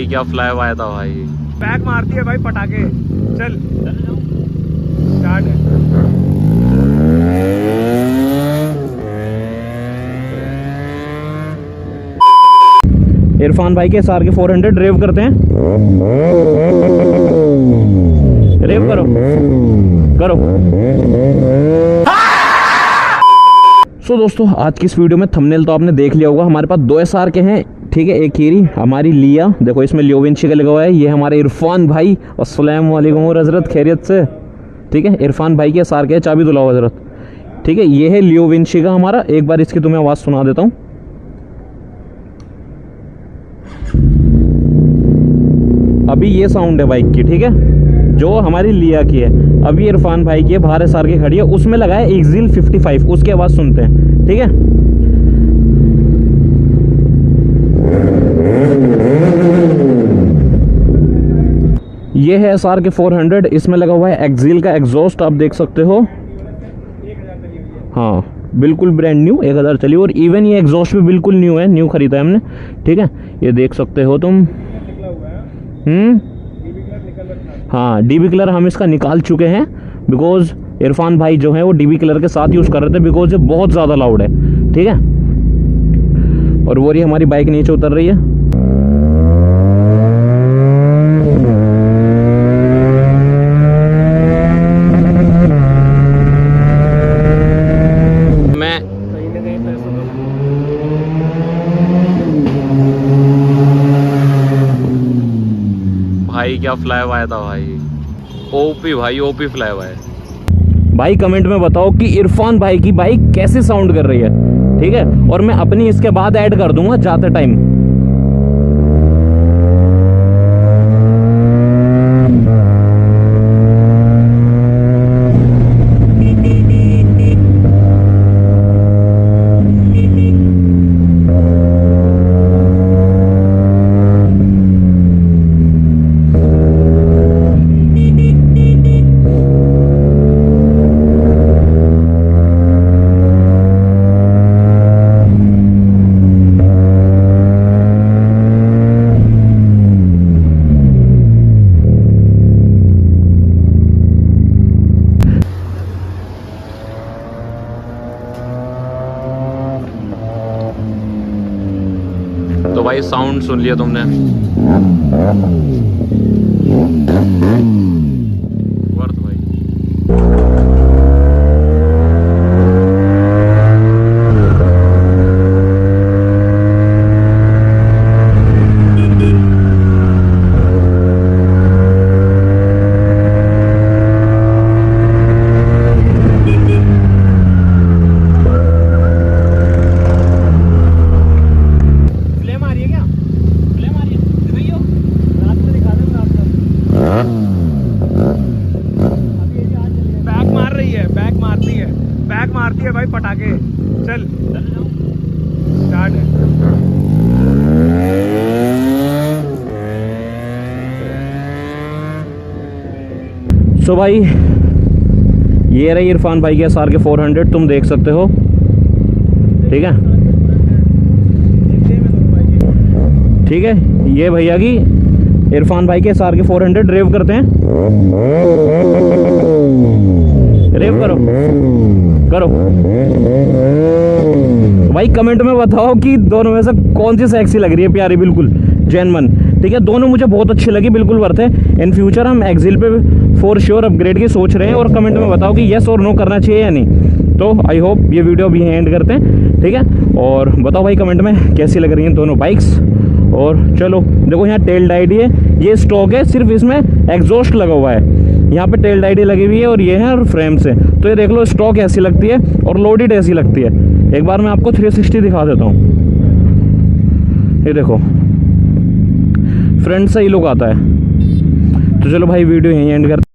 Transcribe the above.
क्या फ्लाई आया था भाई। बैक मारती है भाई पटाखे। चल स्टार्ट है। इरफान भाई के SR के 400 ड्राइव करते हैं। ड्राइव करो करो। सो दोस्तों, आज की इस वीडियो में थंबनेल तो आपने देख लिया होगा। हमारे पास 2 SR के हैं, ठीक है। एक हीरी हमारी लिया, देखो इसमें लियो विंची का लगा हुआ है। ये हमारे इरफान भाई, अस्सलाम वालेकुम और हजरत, खैरियत से, ठीक है। इरफान भाई के SR के है, चाबी दुलाओ हजरत, ठीक है। ये है लियो विंची का हमारा। एक बार इसकी तुम्हें आवाज़ सुना देता हूँ। अभी ये साउंड है बाइक की, ठीक है, जो हमारी लिया की है। अभी इरफान भाई की है, बाहर SR की खड़ी है, उसमें लगा है एक्सिल 55, उसकी आवाज़ सुनते हैं, ठीक है। ये है SR के 400, इसमें लगा हुआ है एक्सिल का एग्जॉस्ट, आप देख सकते हो। हाँ, बिल्कुल ब्रांड न्यू, 1000 चली। और इवन ये एग्जॉस्ट भी बिल्कुल न्यू है, न्यू खरीदा है हमने, ठीक है। ये देख सकते हो तुम। हाँ, DB कलर हम इसका निकाल चुके हैं, बिकॉज इरफान भाई जो है वो DB कलर के साथ यूज़ कर रहे थे, बिकॉज ये बहुत ज़्यादा लाउड है, ठीक है। और वो रही हमारी बाइक नीचे उतर रही है। मैं भाई क्या फ्लाई आया था भाई। ओपी भाई, ओपी फ्लाई है भाई। कमेंट में बताओ कि इरफान भाई की बाइक कैसे साउंड कर रही है, ठीक है। और मैं अपनी इसके बाद ऐड कर दूंगा जाते टाइम। तो भाई साउंड सुन लिया तुमने। वर्थ भाई। बैक मारती है भाई पटाखे। चल स्टार्ट है। सो भाई, ये रही इरफान भाई के SR के 400, तुम देख सकते हो, ठीक है, ठीक है। ये भैया की इरफान भाई के SR के 400 ड्राइव करते हैं। ड्राइव करो करो भाई। कमेंट में बताओ कि दोनों में से कौन सी सेक्सी लग रही है, प्यारी, बिल्कुल जेन्युइन, ठीक है। दोनों मुझे बहुत अच्छी लगी, बिल्कुल वर्थ है। इन फ्यूचर हम एक्सिल पे फॉर श्योर अपग्रेड की सोच रहे हैं। और कमेंट में बताओ कि यस और नो करना चाहिए या नहीं। तो आई होप ये वीडियो अभी एंड करते हैं, ठीक है। और बताओ भाई कमेंट में कैसी लग रही हैं दोनों बाइक्स। और चलो देखो, यहाँ टेल डाइडी है, ये स्टॉक है, सिर्फ इसमें एग्जॉस्ट लगा हुआ है। यहाँ पे टेल डाइडी लगी हुई है और ये है फ्रेम से। तो ये देख लो स्टॉक ऐसी लगती है और लोडेड ऐसी लगती है। एक बार मैं आपको 360 दिखा देता हूँ। ये देखो, फ्रंट से ही लुक आता है। तो चलो भाई वीडियो यहीं एंड करते हैं।